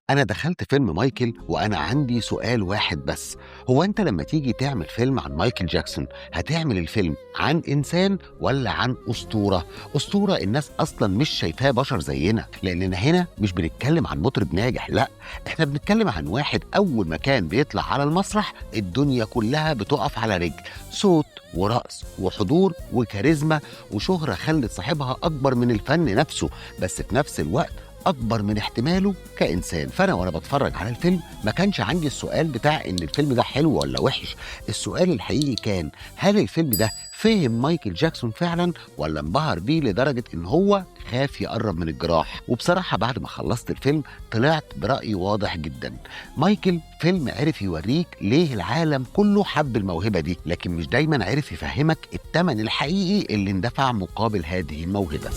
أنا دخلت فيلم مايكل وأنا عندي سؤال واحد بس. هو أنت لما تيجي تعمل فيلم عن مايكل جاكسون هتعمل الفيلم عن إنسان ولا عن أسطورة؟ أسطورة الناس أصلا مش شايفاه بشر زينا، لأننا هنا مش بنتكلم عن مطرب ناجح، لا، إحنا بنتكلم عن واحد أول ما كان بيطلع على المسرح الدنيا كلها بتقف على رجل. صوت ورقص وحضور وكاريزما وشهرة خلت صاحبها أكبر من الفن نفسه، بس في نفس الوقت أكبر من احتماله كإنسان. فأنا وأنا بتفرج على الفيلم ما كانش عندي السؤال بتاع إن الفيلم ده حلو ولا وحش، السؤال الحقيقي كان هل الفيلم ده فهم مايكل جاكسون فعلا ولا انبهر بيه لدرجة إن هو خاف يقرب من الجراح؟ وبصراحة بعد ما خلصت الفيلم طلعت برأي واضح جدا. مايكل فيلم عرف يوريك ليه العالم كله حب الموهبة دي، لكن مش دايما عرف يفهمك الثمن الحقيقي اللي اندفع مقابل هذه الموهبة.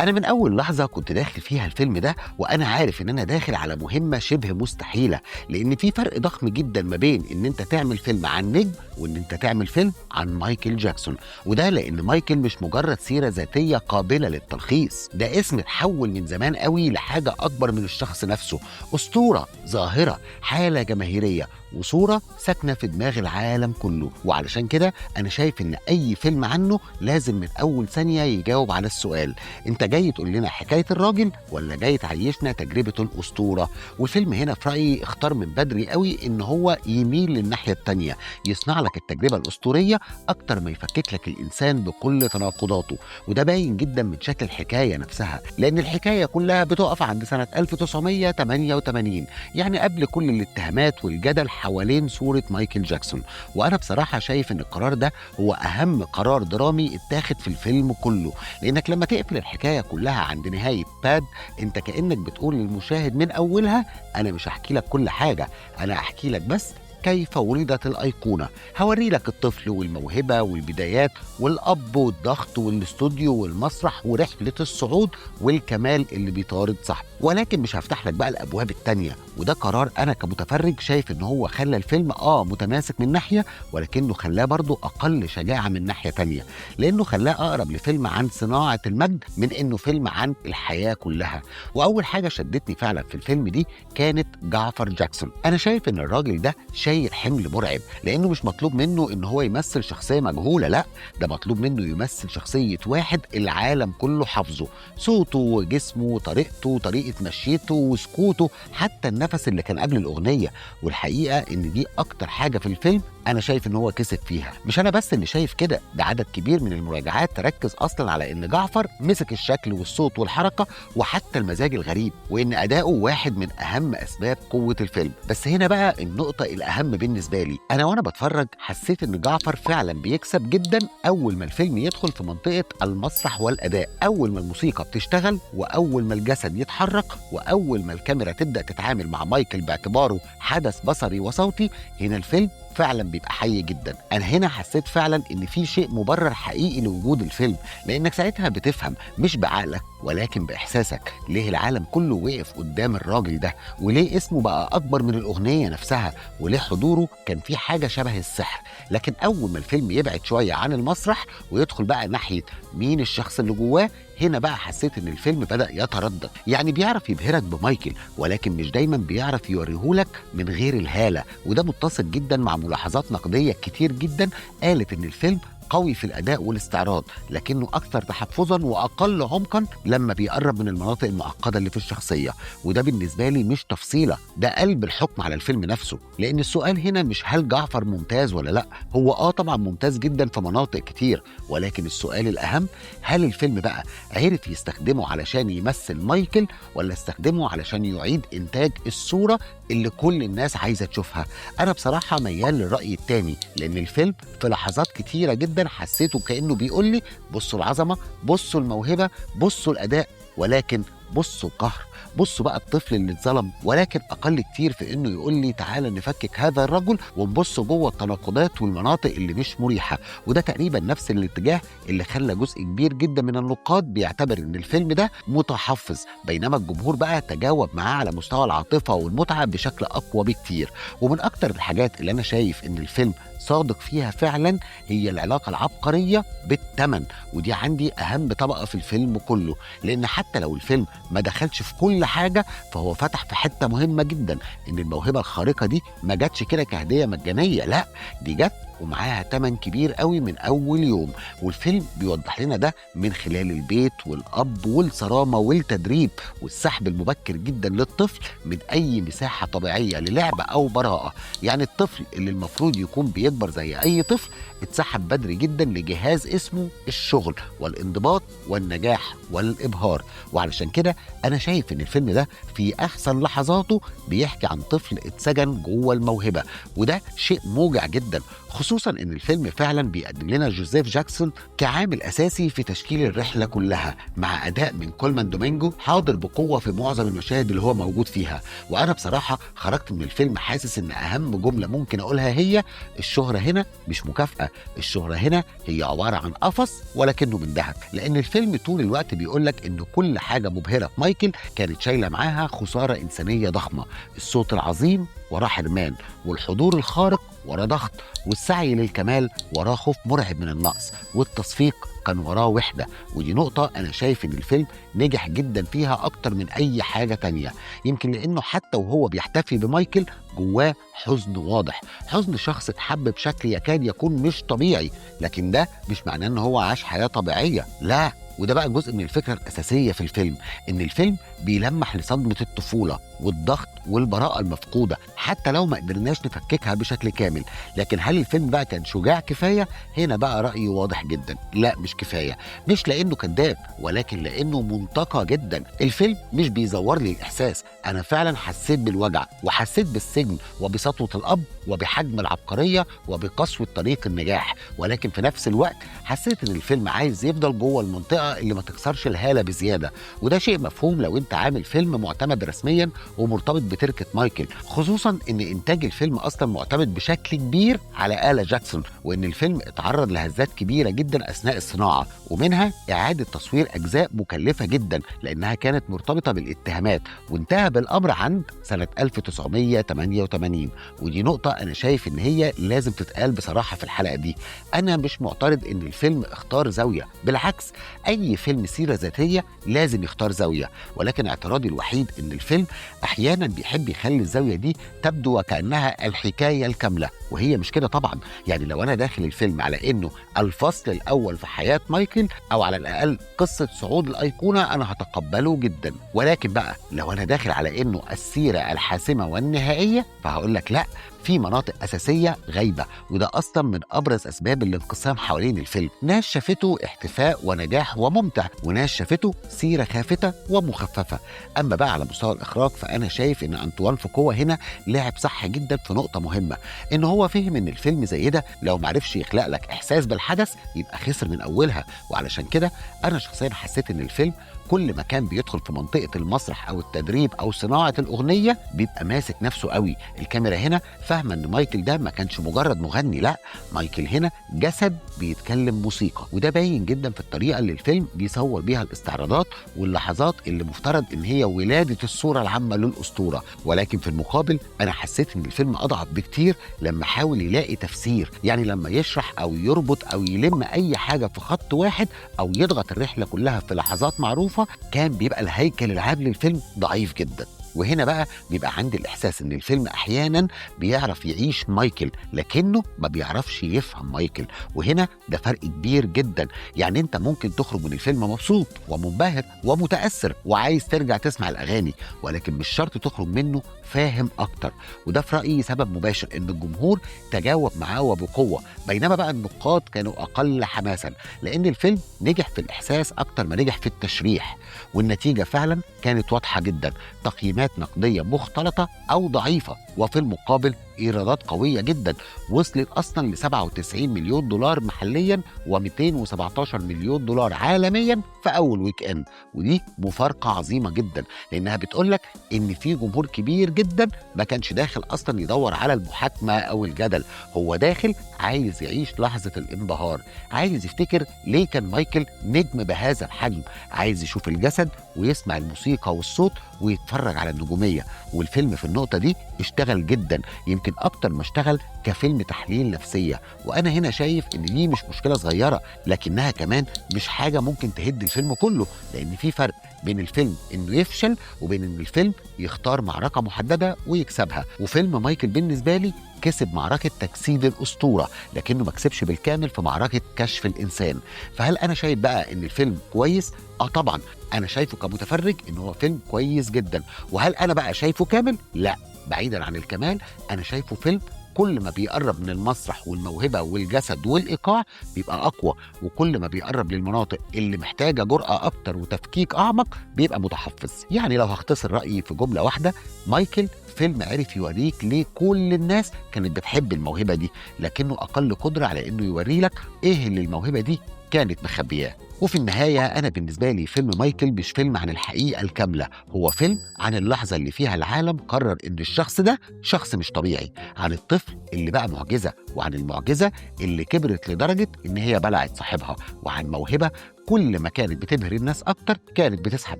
أنا من أول لحظة كنت داخل فيها الفيلم ده وأنا عارف إن أنا داخل على مهمة شبه مستحيلة، لأن في فرق ضخم جدا ما بين إن أنت تعمل فيلم عن نجم وإن أنت تعمل فيلم عن مايكل جاكسون. وده لأن مايكل مش مجرد سيرة ذاتية قابلة للتلخيص، ده اسم اتحول من زمان قوي لحاجة أكبر من الشخص نفسه، أسطورة، ظاهرة، حالة جماهيرية، وصورة ساكنة في دماغ العالم كله. وعلشان كده أنا شايف إن أي فيلم عنه لازم من أول ثانية يجاوب على السؤال: أنت جاي تقول لنا حكاية الراجل ولا جاي تعيشنا تجربة الأسطورة؟ والفيلم هنا في رأيي اختار من بدري قوي إن هو يميل للناحية التانية، يصنع لك التجربة الأسطورية أكتر ما يفكك لك الإنسان بكل تناقضاته. وده باين جدا من شكل الحكاية نفسها، لأن الحكاية كلها بتقف عند سنة 1988، يعني قبل كل الاتهامات والجدل حوالين صورة مايكل جاكسون. وأنا بصراحة شايف إن القرار ده هو أهم قرار درامي اتاخد في الفيلم كله، لأنك لما تقفل الحكاية كلها عند نهاية باد أنت كأنك بتقول للمشاهد من أولها: أنا مش هحكي لك كل حاجة، أنا هحكي لك بس كيف ولدت الأيقونة. هوري لك الطفل والموهبة والبدايات والأب والضغط والاستوديو والمسرح ورحلة الصعود والكمال اللي بيطارد صاحبه، ولكن مش هفتح لك بقى الأبواب التانية. وده قرار أنا كمتفرج شايف إن هو خلى الفيلم متماسك من ناحية، ولكنه خلاه برضو أقل شجاعة من ناحية تانية، لأنه خلاه أقرب لفيلم عن صناعة المجد من إنه فيلم عن الحياة كلها. وأول حاجة شدتني فعلا في الفيلم دي كانت جعفر جاكسون. أنا شايف إن الراجل ده شايل حمل مرعب، لأنه مش مطلوب منه إن هو يمثل شخصية مجهولة، لا، ده مطلوب منه يمثل شخصية واحد العالم كله حافظه، صوته وجسمه وطريقته وطريقة مشيته وسكوته، حتى النفس اللي كان قبل الأغنية. والحقيقة إن دي أكتر حاجة في الفيلم أنا شايف إن هو كسب فيها. مش أنا بس اللي شايف كده، ده عدد كبير من المراجعات تركز أصلا على إن جعفر مسك الشكل والصوت والحركة وحتى المزاج الغريب، وإن أداؤه واحد من أهم أسباب قوة الفيلم. بس هنا بقى النقطة الأهم بالنسبة لي، أنا وأنا بتفرج حسيت إن جعفر فعلا بيكسب جدا أول ما الفيلم يدخل في منطقة المسرح والأداء، أول ما الموسيقى بتشتغل وأول ما الجسد يتحرك وأول ما الكاميرا تبدأ تتعامل مع مايكل باعتباره حدث بصري وصوتي. هنا الفيلم فعلا بيبقى حي جدا. انا هنا حسيت فعلا ان في شيء مبرر حقيقي لوجود الفيلم، لانك ساعتها بتفهم مش بعقلك ولكن باحساسك ليه العالم كله وقف قدام الراجل ده، وليه اسمه بقى اكبر من الاغنيه نفسها، وليه حضوره كان في حاجه شبه السحر. لكن اول ما الفيلم يبعد شويه عن المسرح ويدخل بقى ناحيه مين الشخص اللي جواه، هنا بقى حسيت ان الفيلم بدأ يتردد. يعني بيعرف يبهرك بمايكل ولكن مش دايما بيعرف يوريهولك من غير الهالة، وده متصل جدا مع ملاحظات نقدية كتير جدا قالت ان الفيلم قوي في الأداء والاستعراض لكنه أكثر تحفظا وأقل عمقا لما بيقرب من المناطق المعقدة اللي في الشخصية. وده بالنسبة لي مش تفصيلة، ده قلب الحكم على الفيلم نفسه. لأن السؤال هنا مش هل جعفر ممتاز ولا لأ، هو طبعا ممتاز جدا في مناطق كتير، ولكن السؤال الأهم هل الفيلم بقى عرف يستخدمه علشان يمثل مايكل ولا استخدمه علشان يعيد إنتاج الصورة اللي كل الناس عايزة تشوفها. أنا بصراحة ميال للرأي التاني، لأن الفيلم في لحظات كتيرة جدا حسيته كأنه بيقول لي بصوا العظمة، بصوا الموهبة، بصوا الأداء، ولكن بصوا القهر، بصوا بقى الطفل اللي اتظلم. ولكن اقل كتير في انه يقول لي تعالى نفكك هذا الرجل ونبص جوه التناقضات والمناطق اللي مش مريحه. وده تقريبا نفس الاتجاه اللي خلى جزء كبير جدا من النقاد بيعتبر ان الفيلم ده متحفظ، بينما الجمهور بقى تجاوب معاه على مستوى العاطفه والمتعه بشكل اقوى بكتير. ومن اكتر الحاجات اللي انا شايف ان الفيلم صادق فيها فعلا هي العلاقة العبقرية بالتمن، ودي عندي أهم طبقة في الفيلم كله، لأن حتى لو الفيلم ما دخلش في كل حاجة فهو فتح في حتة مهمة جدا، إن الموهبة الخارقة دي ما جاتش كده كهدية مجانية، لا دي جت ومعاها تمن كبير قوي من أول يوم. والفيلم بيوضح لنا ده من خلال البيت والأب والصرامة والتدريب والسحب المبكر جدا للطفل من أي مساحة طبيعية للعب أو براءة. يعني الطفل اللي المفروض يكون بيكبر زي أي طفل اتسحب بدري جدا لجهاز اسمه الشغل والانضباط والنجاح والإبهار. وعلشان كده أنا شايف إن الفيلم ده في أحسن لحظاته بيحكي عن طفل اتسجن جوه الموهبة، وده شيء موجع جدا، خصوصا ان الفيلم فعلا بيقدم لنا جوزيف جاكسون كعامل اساسي في تشكيل الرحله كلها، مع اداء من كولمان دومينجو حاضر بقوه في معظم المشاهد اللي هو موجود فيها. وانا بصراحه خرجت من الفيلم حاسس ان اهم جمله ممكن اقولها هي: الشهره هنا مش مكافاه، الشهره هنا هي عباره عن قفص ولكنه من ذهب. لان الفيلم طول الوقت بيقول لك ان كل حاجه مبهره في مايكل كانت شايله معاها خساره انسانيه ضخمه، الصوت العظيم وراه حرمان، والحضور الخارق وراه ضغط، والسعي للكمال وراه خوف مرعب من النقص، والتصفيق كان وراه وحدة. ودي نقطة أنا شايف إن الفيلم نجح جدا فيها أكتر من أي حاجة تانية، يمكن لأنه حتى وهو بيحتفي بمايكل جواه حزن واضح، حزن شخص اتحب بشكل يكاد يكون مش طبيعي، لكن ده مش معناه إن هو عاش حياة طبيعية، لا. وده بقى جزء من الفكرة الأساسية في الفيلم، إن الفيلم بيلمح لصدمة الطفولة والضغط والبراءة المفقودة، حتى لو ما قدرناش نفككها بشكل كامل. لكن هل الفيلم بقى كان شجاع كفاية؟ هنا بقى رأيي واضح جدا، لا مش كفاية، مش لأنه كذاب ولكن لأنه منتقى جدا. الفيلم مش بيزور لي الإحساس، أنا فعلا حسيت بالوجع وحسيت بالسجن وبسطوة الأب وبحجم العبقرية وبقسوة طريق النجاح، ولكن في نفس الوقت حسيت إن الفيلم عايز يفضل جوه المنطقة اللي ما تكسرش الهالة بزيادة. وده شيء مفهوم لو انت عامل فيلم معتمد رسميا ومرتبط بتركة مايكل، خصوصا ان انتاج الفيلم اصلا معتمد بشكل كبير على آلة جاكسون، وان الفيلم اتعرض لهزات كبيرة جدا اثناء الصناعة، ومنها اعادة تصوير اجزاء مكلفة جدا لانها كانت مرتبطة بالاتهامات، وانتهى بالامر عند سنة 1988. ودي نقطة انا شايف ان هي لازم تتقال بصراحة في الحلقة دي. انا مش معترض ان الفيلم اختار زاوية، بالعكس اي فيلم سيرة ذاتية لازم يختار زاوية، ولكن اعتراضي الوحيد ان الفيلم احيانا بيحب يخلي الزاوية دي تبدو وكأنها الحكاية الكاملة، وهي مش كده طبعا. يعني لو انا داخل الفيلم على انه الفصل الاول في حياة مايكل او على الاقل قصة صعود الايقونة انا هتقبله جدا، ولكن بقى لو انا داخل على انه السيرة الحاسمة والنهائية فهقول لك لا، في مناطق أساسية غايبة، وده أصلا من أبرز أسباب الانقسام حوالين الفيلم. ناس شافته احتفاء ونجاح وممتع، وناس شافته سيرة خافتة ومخففة. أما بقى على مستوى الإخراج فأنا شايف إن أنطوان فوكوا هنا لعب صح جدا في نقطة مهمة، إن هو فهم إن الفيلم زي ده لو معرفش يخلق لك إحساس بالحدث يبقى خسر من أولها. وعلشان كده أنا شخصيا حسيت إن الفيلم كل ما كان بيدخل في منطقة المسرح أو التدريب أو صناعة الأغنية بيبقى ماسك نفسه قوي. الكاميرا هنا فاهمة إن مايكل ده ما كانش مجرد مغني، لا، مايكل هنا جسد بيتكلم موسيقى، وده باين جدا في الطريقة اللي الفيلم بيصور بيها الاستعراضات واللحظات اللي مفترض إن هي ولادة الصورة العامة للأسطورة. ولكن في المقابل أنا حسيت إن الفيلم أضعف بكتير لما حاول يلاقي تفسير، يعني لما يشرح أو يربط أو يلم أي حاجة في خط واحد أو يضغط الرحلة كلها في لحظات معروفة، كان بيبقى الهيكل العام للفيلم ضعيف جدا. وهنا بقى بيبقى عندي الإحساس إن الفيلم أحيانا بيعرف يعيش مايكل لكنه ما بيعرفش يفهم مايكل، وهنا ده فرق كبير جدا. يعني أنت ممكن تخرج من الفيلم مبسوط ومنبهر ومتأثر وعايز ترجع تسمع الأغاني، ولكن مش شرط تخرج منه فاهم أكتر. وده في رأيي سبب مباشر إن الجمهور تجاوب معاه وبقوة، بينما بقى النقاد كانوا أقل حماسا، لأن الفيلم نجح في الإحساس أكتر ما نجح في التشريح. والنتيجة فعلا كانت واضحة جدا، تقييمات نقدية مختلطة أو ضعيفة، وفي المقابل إيرادات قوية جدا وصلت أصلا ل 97 مليون دولار محليا و217 مليون دولار عالميا في أول ويك إند. ودي مفارقة عظيمة جدا، لأنها بتقولك إن في جمهور كبير جدا ما كانش داخل أصلا يدور على المحاكمة أو الجدل، هو داخل عايز يعيش لحظة الانبهار، عايز يفتكر ليه كان مايكل نجم بهذا الحجم، عايز يشوف الجسد ويسمع الموسيقى والصوت ويتفرج على النجومية. والفيلم في النقطة دي اشتغل واشتغل جدا، يمكن اكتر ما اشتغل كفيلم تحليل نفسيه. وانا هنا شايف ان دي مش مشكله صغيره، لكنها كمان مش حاجه ممكن تهد الفيلم كله، لان في فرق بين الفيلم انه يفشل وبين ان الفيلم يختار معركه محدده ويكسبها. وفيلم مايكل بالنسبه لي كسب معركه تجسيد الاسطوره، لكنه ما كسبش بالكامل في معركه كشف الانسان. فهل انا شايف بقى ان الفيلم كويس؟ طبعا انا شايفه كمتفرج ان هو فيلم كويس جدا. وهل انا بقى شايفه كامل؟ لا، بعيدا عن الكمال انا شايفه فيلم كل ما بيقرب من المسرح والموهبة والجسد والإيقاع بيبقى أقوى، وكل ما بيقرب للمناطق اللي محتاجة جرأة أكتر وتفكيك أعمق بيبقى متحفظ. يعني لو هختصر رأيي في جملة واحدة، مايكل فيلم عرف يوريك ليه كل الناس كانت بتحب الموهبة دي، لكنه أقل قدرة على إنه يوري لك إيه اللي الموهبة دي كانت مخبياه. وفي النهاية أنا بالنسبة لي فيلم مايكل مش فيلم عن الحقيقة الكاملة، هو فيلم عن اللحظة اللي فيها العالم قرر إن الشخص ده شخص مش طبيعي، عن الطفل اللي بقى معجزة، وعن المعجزة اللي كبرت لدرجة إن هي بلعت صاحبها، وعن موهبة كل ما كانت بتبهر الناس أكتر كانت بتسحب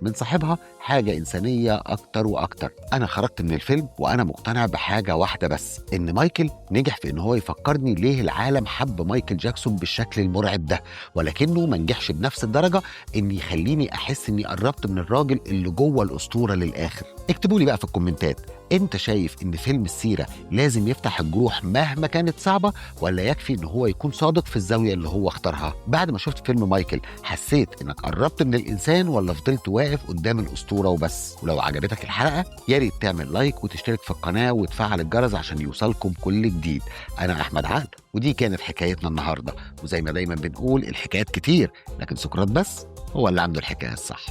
من صاحبها حاجة إنسانية أكتر وأكتر. أنا خرجت من الفيلم وأنا مقتنع بحاجة واحدة بس، إن مايكل نجح في إن هو يفكرني ليه العالم حب مايكل جاكسون بالشكل المرعب ده، ولكنه ما نجحش بنفس الدرجة إن يخليني أحس إني قربت من الراجل اللي جوه الأسطورة للآخر. اكتبوا لي بقى في الكومنتات، انت شايف ان فيلم السيرة لازم يفتح الجروح مهما كانت صعبة، ولا يكفي ان هو يكون صادق في الزاوية اللي هو اختارها؟ بعد ما شفت فيلم مايكل حسيت انك قربت من الانسان، ولا فضلت واقف قدام الاسطورة وبس؟ ولو عجبتك الحلقة يا ريت تعمل لايك وتشترك في القناة وتفعل الجرس عشان يوصلكم كل جديد. انا احمد عقل، ودي كانت حكايتنا النهاردة. وزي ما دايما بنقول، الحكايات كتير لكن سقراط بس هو اللي عنده الحكاية الصح.